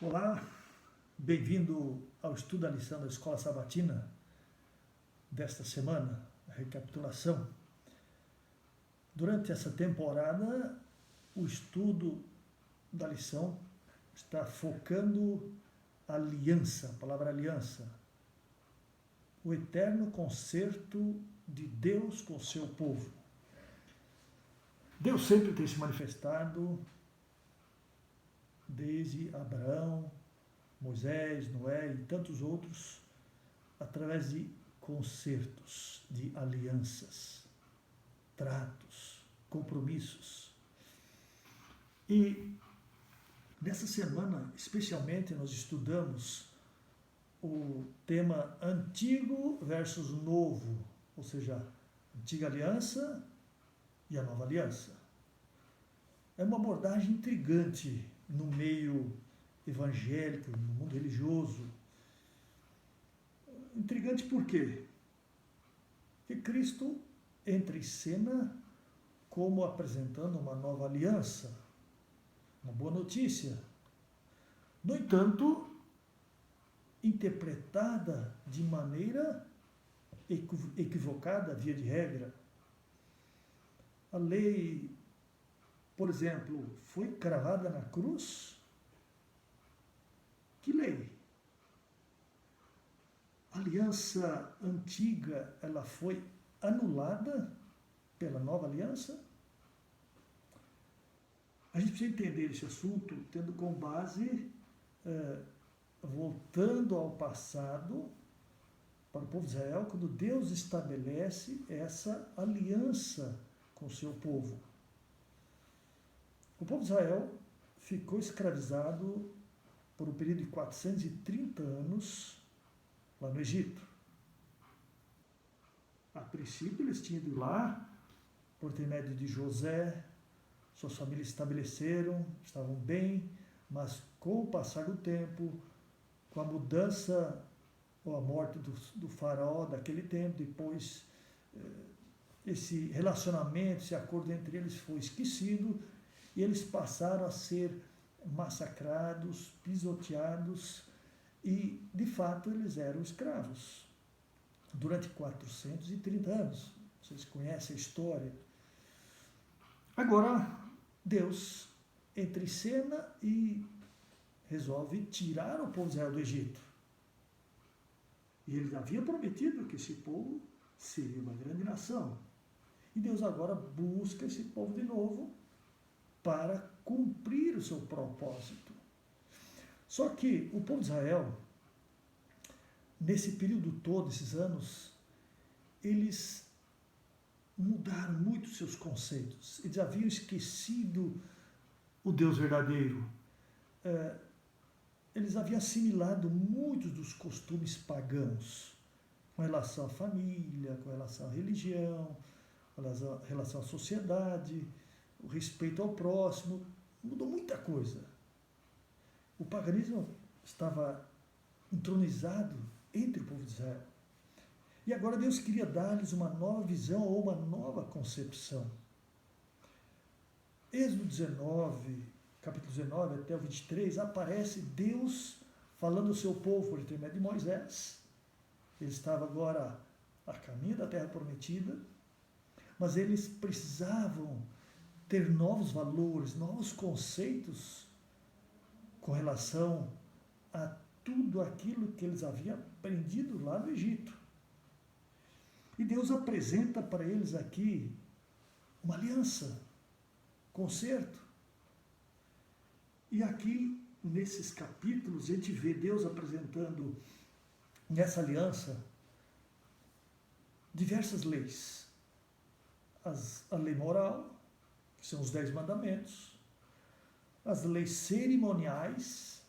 Olá, bem-vindo ao estudo da lição da Escola Sabatina desta semana, a recapitulação. Durante essa temporada, o estudo da lição está focando a aliança, a palavra aliança, o eterno concerto de Deus com o seu povo. Deus sempre tem se manifestado desde Abraão, Moisés, Noé e tantos outros, através de concertos, de alianças, tratos, compromissos. E nessa semana, especialmente, nós estudamos o tema antigo versus novo, ou seja, a antiga aliança e a nova aliança. É uma abordagem intrigante no meio evangélico, no mundo religioso. Intrigante por quê? Porque Cristo entra em cena como apresentando uma nova aliança, uma boa notícia. No entanto, interpretada de maneira equivocada, via de regra. A lei, por exemplo, foi cravada na cruz. Que lei? A aliança antiga, ela foi anulada pela nova aliança? A gente precisa entender esse assunto tendo como base, voltando ao passado, para o povo de Israel, quando Deus estabelece essa aliança com o seu povo. O povo de Israel ficou escravizado por um período de 430 anos lá no Egito. A princípio eles tinham ido lá, por intermédio de José, suas famílias se estabeleceram, estavam bem, mas com o passar do tempo, com a mudança ou a morte do faraó daquele tempo, depois esse relacionamento, esse acordo entre eles foi esquecido e eles passaram a ser massacrados, pisoteados e, de fato, eles eram escravos durante 430 anos. Vocês conhecem a história. Agora, Deus entra em cena e resolve tirar o povo de Israel do Egito. E ele havia prometido que esse povo seria uma grande nação. E Deus agora busca esse povo de novo para cumprir o seu propósito. Só que o povo de Israel, nesse período todo, esses anos, eles mudaram muito seus conceitos. Eles haviam esquecido o Deus verdadeiro. Eles haviam assimilado muitos dos costumes pagãos, com relação à família, com relação à religião, com relação à sociedade, o respeito ao próximo. Mudou muita coisa. O paganismo estava entronizado entre o povo de Israel. E agora Deus queria dar-lhes uma nova visão ou uma nova concepção. Êxodo 19, capítulo 19 até o 23, aparece Deus falando ao seu povo por intermédio de Moisés. Ele estava agora a caminho da terra prometida, mas eles precisavam ter novos valores, novos conceitos com relação a tudo aquilo que eles haviam aprendido lá no Egito. E Deus apresenta para eles aqui uma aliança, concerto. E aqui, nesses capítulos, a gente vê Deus apresentando nessa aliança diversas leis. A lei moral, que são os 10 mandamentos, as leis cerimoniais,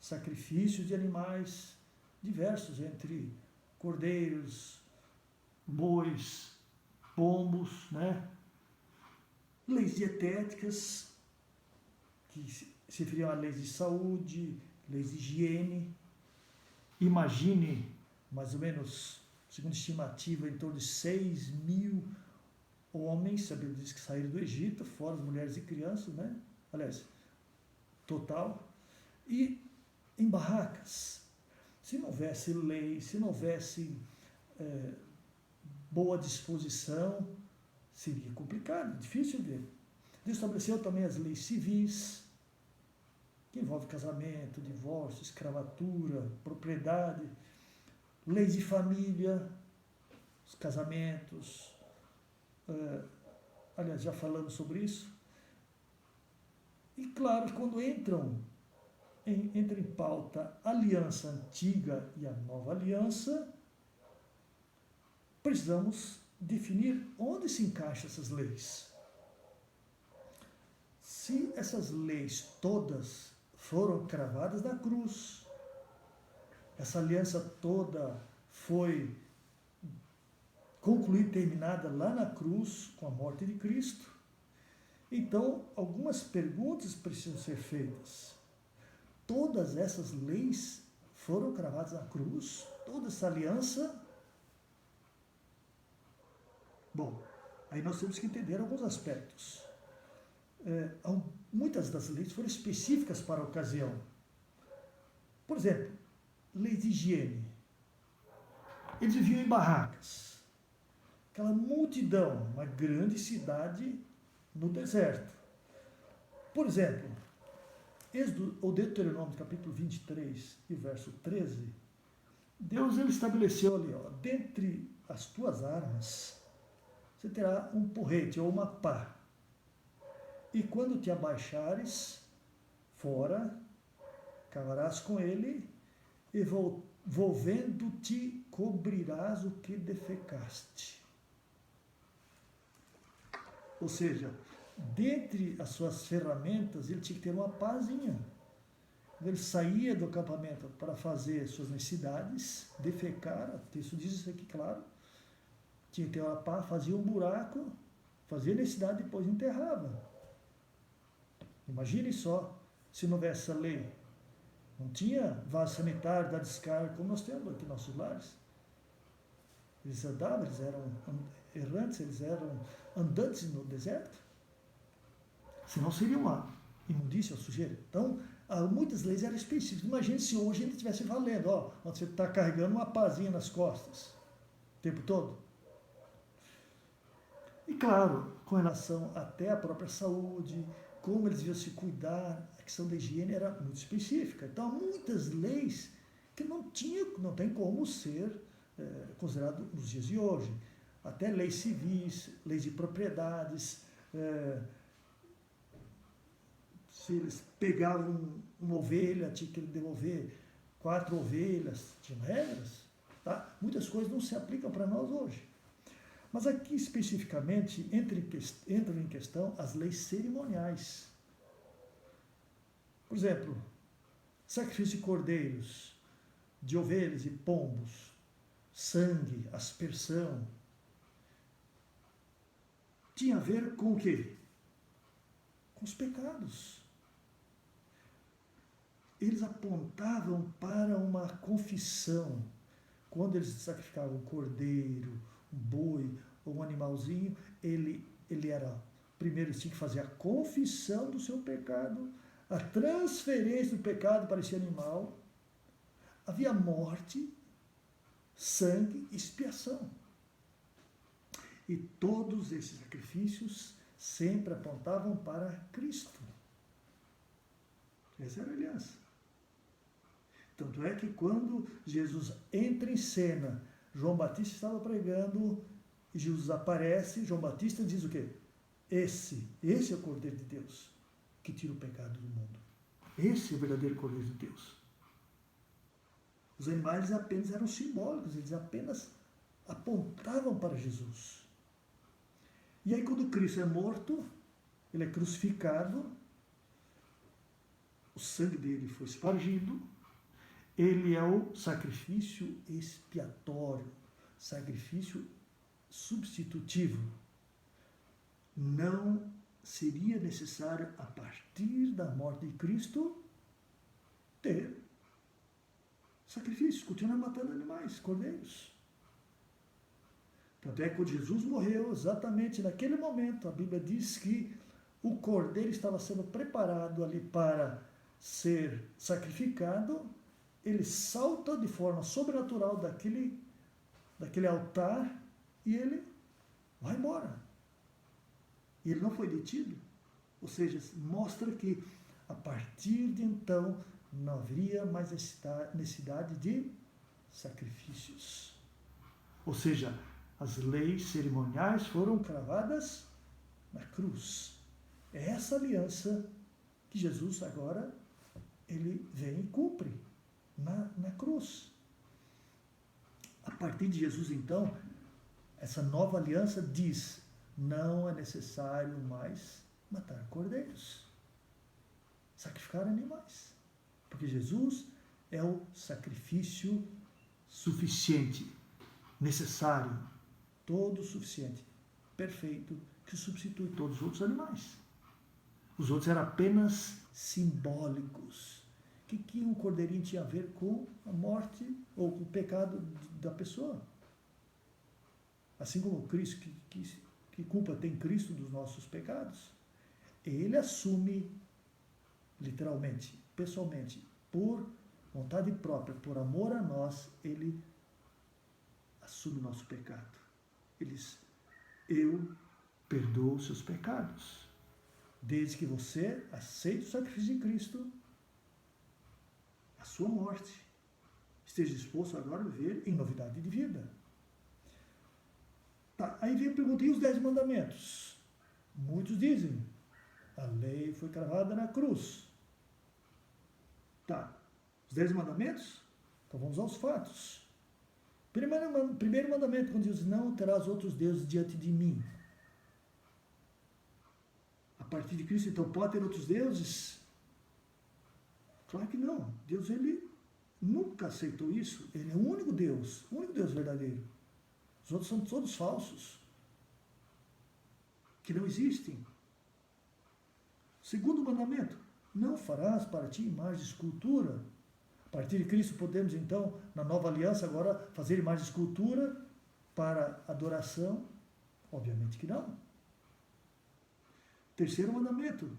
sacrifícios de animais diversos, entre cordeiros, bois, pombos, né? Leis dietéticas, que se referiam a leis de saúde, leis de higiene. Imagine, mais ou menos, segundo estimativa, em torno de 6.000 homens, a Bíblia diz que saíram do Egito, fora as mulheres e crianças, né? Aliás, total. E em barracas, se não houvesse lei, se não houvesse boa disposição, seria complicado, difícil ver. Deus estabeleceu também as leis civis, que envolvem casamento, divórcio, escravatura, propriedade, leis de família, os casamentos. Aliás, já falamos sobre isso. E claro, quando entra em pauta a aliança antiga e a nova aliança, precisamos definir onde se encaixam essas leis. Se essas leis todas foram cravadas na cruz, essa aliança toda foi concluída, terminada lá na cruz, com a morte de Cristo, então algumas perguntas precisam ser feitas. Todas essas leis foram cravadas na cruz? Toda essa aliança? Bom, aí nós temos que entender alguns aspectos. Muitas das leis foram específicas para a ocasião. Por exemplo, leis de higiene. Eles viviam em barracas. Aquela multidão, uma grande cidade no deserto. Por exemplo, Êxodo ou Deuteronômio, capítulo 23 e verso 13, Deus ele estabeleceu ali, dentre as tuas armas, você terá um porrete ou uma pá. E quando te abaixares fora, cavarás com ele, e volvendo-te cobrirás o que defecaste. Ou seja, dentre as suas ferramentas, ele tinha que ter uma pazinha. Ele saía do acampamento para fazer suas necessidades, defecar, o texto diz isso aqui, claro. Tinha que ter uma pá, fazia um buraco, fazia necessidade e depois enterrava. Imagine só, se não houvesse essa lei. Não tinha vaso sanitário da descarga, como nós temos aqui em nossos lares. Eles andavam, eles eram errantes, eles eram andantes no deserto. Senão seria uma imundícia ou sujeira. Então, muitas leis eram específicas. Imagine se hoje ele estivesse valendo, você está carregando uma pazinha nas costas o tempo todo. E claro, com relação até à própria saúde, como eles deviam se cuidar, a questão da higiene era muito específica. Então, há muitas leis que não tem como ser considerado nos dias de hoje. Até leis civis, leis de propriedades. Se eles pegavam uma ovelha, tinha que devolver 4 ovelhas, tinha regras. Tá? Muitas coisas não se aplicam para nós hoje. Mas aqui especificamente entram em questão as leis cerimoniais. Por exemplo, sacrifício de cordeiros, de ovelhas e pombos, sangue, aspersão. Tinha a ver com o quê? Com os pecados. Eles apontavam para uma confissão. Quando eles sacrificavam um cordeiro, um boi ou um animalzinho, ele era, primeiro eles tinham que fazer a confissão do seu pecado, a transferência do pecado para esse animal. Havia morte, sangue, expiação. E todos esses sacrifícios sempre apontavam para Cristo. Essa era a aliança. Tanto é que quando Jesus entra em cena, João Batista estava pregando, e Jesus aparece, João Batista diz o quê? Esse é o Cordeiro de Deus, que tira o pecado do mundo. Esse é o verdadeiro Cordeiro de Deus. Os animais apenas eram simbólicos, eles apenas apontavam para Jesus. E aí quando Cristo é morto, ele é crucificado, o sangue dele foi espargido, ele é o sacrifício expiatório, sacrifício substitutivo. Não seria necessário, a partir da morte de Cristo, ter sacrifícios, continuar matando animais, cordeiros. Tanto é que quando Jesus morreu, exatamente naquele momento, a Bíblia diz que o cordeiro estava sendo preparado ali para ser sacrificado, ele salta de forma sobrenatural daquele altar e ele vai embora. E ele não foi detido. Ou seja, mostra que a partir de então não haveria mais necessidade de sacrifícios. Ou seja, as leis cerimoniais foram cravadas na cruz. É essa aliança que Jesus agora ele vem e cumpre na cruz. A partir de Jesus, então, essa nova aliança diz: não é necessário mais matar cordeiros, sacrificar animais, porque Jesus é o sacrifício suficiente, necessário, todo suficiente, perfeito, que substitui todos os outros animais. Os outros eram apenas simbólicos. O que um cordeirinho tinha a ver com a morte ou com o pecado da pessoa? Assim como Cristo, que culpa tem Cristo dos nossos pecados? Ele assume, literalmente, pessoalmente, por vontade própria, por amor a nós, ele assume o nosso pecado. Ele diz: eu perdoo os seus pecados, desde que você aceite o sacrifício de Cristo, a sua morte, esteja disposto agora a viver em novidade de vida. Tá, aí vem a pergunta: e os 10 mandamentos? Muitos dizem: a lei foi cravada na cruz. Tá, os 10 mandamentos? Então vamos aos fatos. Primeiro mandamento, quando diz: não terás outros deuses diante de mim. A partir de Cristo, então, pode ter outros deuses? Claro que não. Deus, ele nunca aceitou isso. Ele é o único Deus verdadeiro. Os outros são todos falsos, que não existem. Segundo mandamento: não farás para ti imagem de escultura. A partir de Cristo podemos então, na nova aliança, agora fazer imagem de escultura para adoração? Obviamente que não. Terceiro mandamento,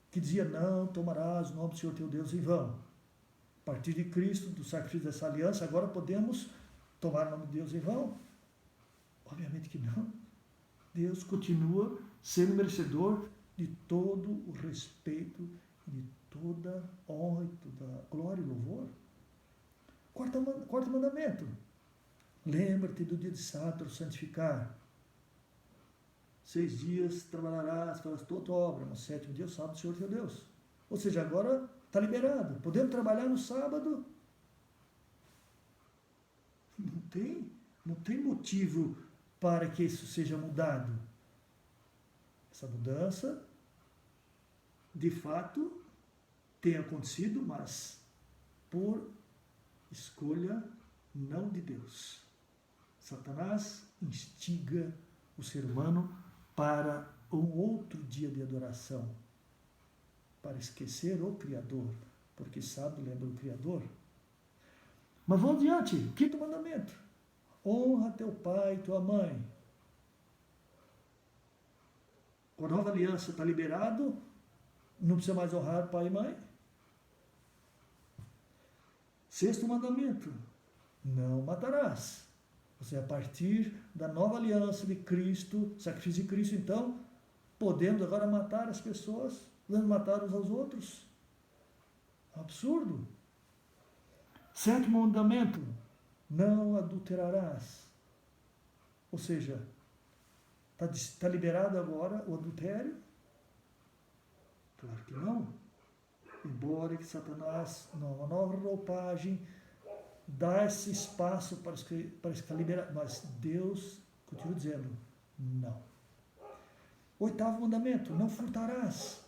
que dizia: não tomarás o nome do Senhor teu Deus em vão. A partir de Cristo, do sacrifício dessa aliança, agora podemos tomar o nome de Deus em vão? Obviamente que não. Deus continua sendo merecedor de todo o respeito, de toda honra, e toda glória e louvor. Quarto mandamento: lembra-te do dia de sábado para santificar. 6 dias trabalharás, farás toda a tua obra, no 7º dia, o sábado do Senhor teu Deus. Ou seja, agora está liberado. Podemos trabalhar no sábado? Não tem motivo para que isso seja mudado. Essa mudança, de fato, tem acontecido, mas por escolha não de Deus. Satanás instiga o ser humano para um outro dia de adoração, para esquecer o Criador, porque sábado lembra o Criador. Mas vamos adiante, 5º mandamento: honra teu pai e tua mãe. Com a nova aliança está liberado, não precisa mais honrar pai e mãe. 6º mandamento: não matarás. Ou seja, a partir da nova aliança de Cristo, sacrifício de Cristo, então, podemos agora matar as pessoas, podemos matar uns aos outros. Absurdo. 7º mandamento: não adulterarás. Ou seja, está liberado agora o adultério? Claro que não. Embora que Satanás, numa nova roupagem, dá esse espaço para ficar liberado, mas Deus continua dizendo: não. 8º mandamento: não furtarás.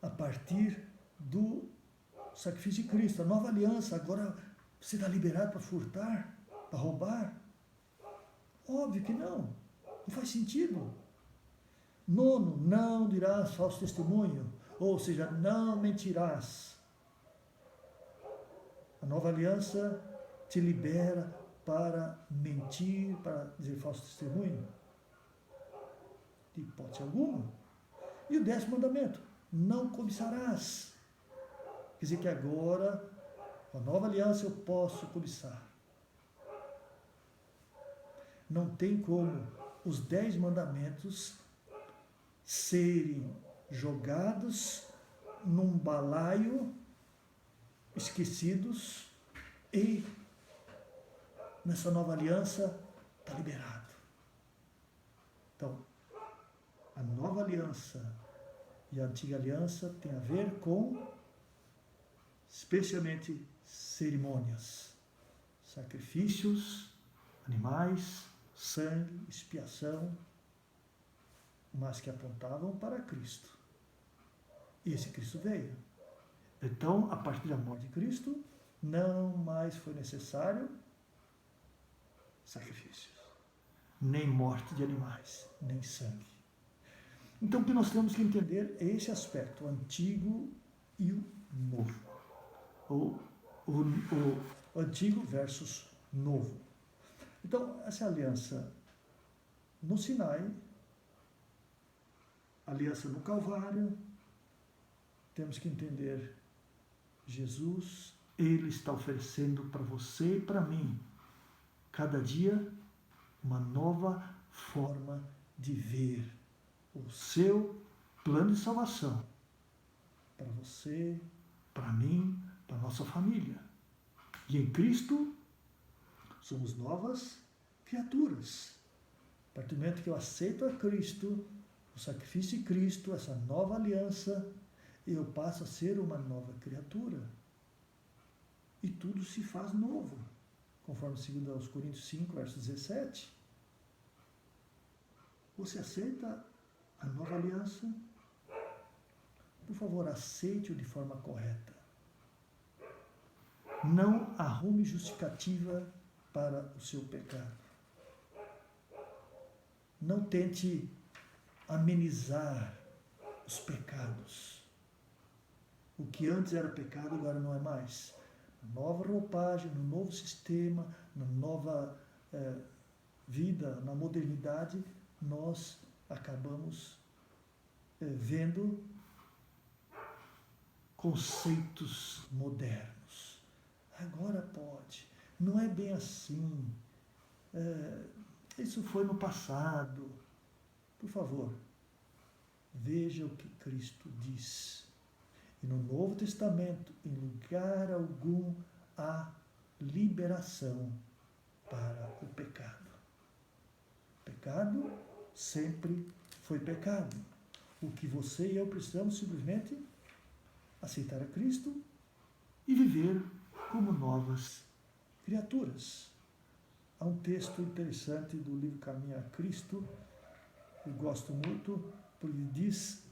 A partir do sacrifício de Cristo, a nova aliança, agora você está liberado para furtar, para roubar? Óbvio que não. Não faz sentido. 9º, não dirás falso testemunho. Ou seja, não mentirás. A nova aliança te libera para mentir, para dizer falso testemunho? De hipótese alguma. E o 10º mandamento: não cobiçarás. dizer que agora, com a nova aliança, eu posso cobiçar. Não tem como os 10 mandamentos serem jogados num balaio, esquecidos, e nessa nova aliança está liberado. Então, a nova aliança e a antiga aliança tem a ver com, especialmente, cerimônias, sacrifícios, animais, sangue, expiação, mas que apontavam para Cristo. E esse Cristo veio. Então, a partir da morte de Cristo, não mais foi necessário sacrifícios, nem morte de animais, nem sangue. Então, o que nós temos que entender é esse aspecto, o antigo e o novo. O antigo versus novo. Então, essa aliança no Sinai, aliança no Calvário, temos que entender, Jesus, Ele está oferecendo para você e para mim, cada dia, uma nova forma de ver o seu plano de salvação para você, para mim, para a nossa família. E em Cristo, somos novas criaturas. A partir do momento que eu aceito a Cristo, o sacrifício de Cristo, essa nova aliança, eu passo a ser uma nova criatura. E tudo se faz novo, conforme 2 Coríntios 5, verso 17. Você aceita a nova aliança? Por favor, aceite-o de forma correta. Não arrume justificativa para o seu pecado. Não tente amenizar os pecados. O que antes era pecado, agora não é mais. Na nova roupagem, no novo sistema, na nova vida, na modernidade, nós acabamos vendo conceitos modernos. Agora pode. Não é bem assim. Isso foi no passado. Por favor, veja o que Cristo diz. E no Novo Testamento, em lugar algum, há liberação para o pecado. Pecado sempre foi pecado. O que você e eu precisamos simplesmente aceitar a Cristo e viver como novas criaturas. Há um texto interessante do livro Caminho a Cristo, eu gosto muito, porque diz,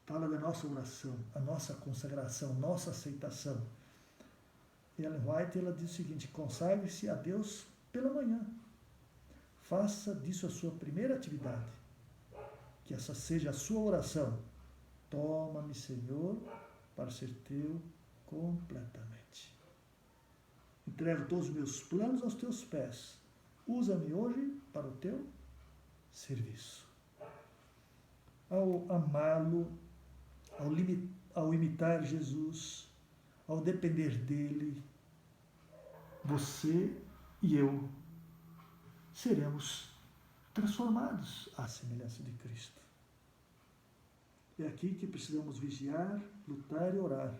fala da nossa oração, a nossa consagração, nossa aceitação. Ellen White, ela diz o seguinte: consagre-se a Deus pela manhã. Faça disso a sua primeira atividade. Que essa seja a sua oração. Toma-me, Senhor, para ser teu completamente. Entrego todos os meus planos aos teus pés. Usa-me hoje para o teu serviço. Ao amá-lo, ao imitar Jesus, ao depender dele, você e eu seremos transformados à semelhança de Cristo. É aqui que precisamos vigiar, lutar e orar,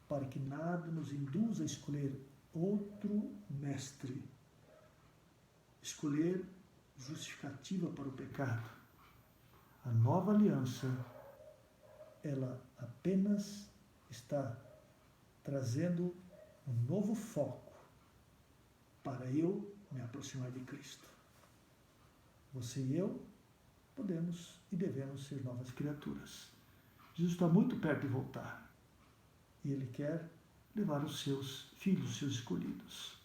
para que nada nos induza a escolher outro mestre, escolher justificativa para o pecado. A nova aliança, ela apenas está trazendo um novo foco para eu me aproximar de Cristo. Você e eu podemos e devemos ser novas criaturas. Jesus está muito perto de voltar. E Ele quer levar os seus filhos, os seus escolhidos.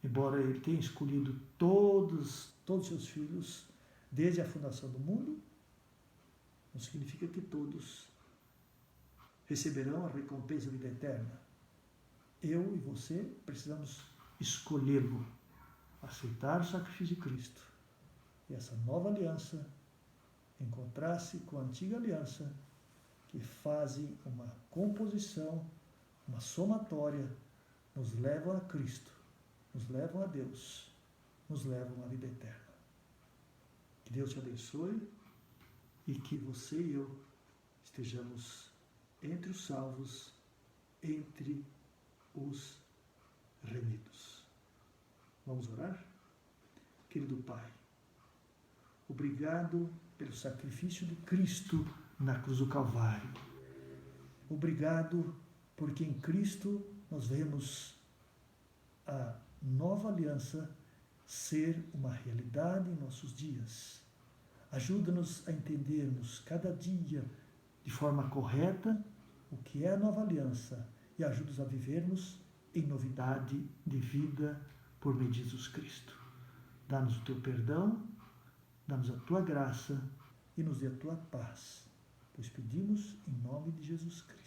Embora Ele tenha escolhido todos os seus filhos desde a fundação do mundo, não significa que todos receberão a recompensa da vida eterna. Eu e você precisamos escolhê-lo, aceitar o sacrifício de Cristo. E essa nova aliança encontrar-se com a antiga aliança, que fazem uma composição, uma somatória, nos levam a Cristo, nos levam a Deus, nos levam à vida eterna. Que Deus te abençoe e que você e eu estejamos entre os salvos, entre os remidos. Vamos orar? Querido Pai, obrigado pelo sacrifício de Cristo na cruz do Calvário. Obrigado porque em Cristo nós vemos a nova aliança ser uma realidade em nossos dias. Ajuda-nos a entendermos cada dia de forma correta o que é a nova aliança e ajuda-nos a vivermos em novidade de vida por meio de Jesus Cristo. Dá-nos o teu perdão, dá-nos a tua graça e nos dê a tua paz, pois pedimos em nome de Jesus Cristo.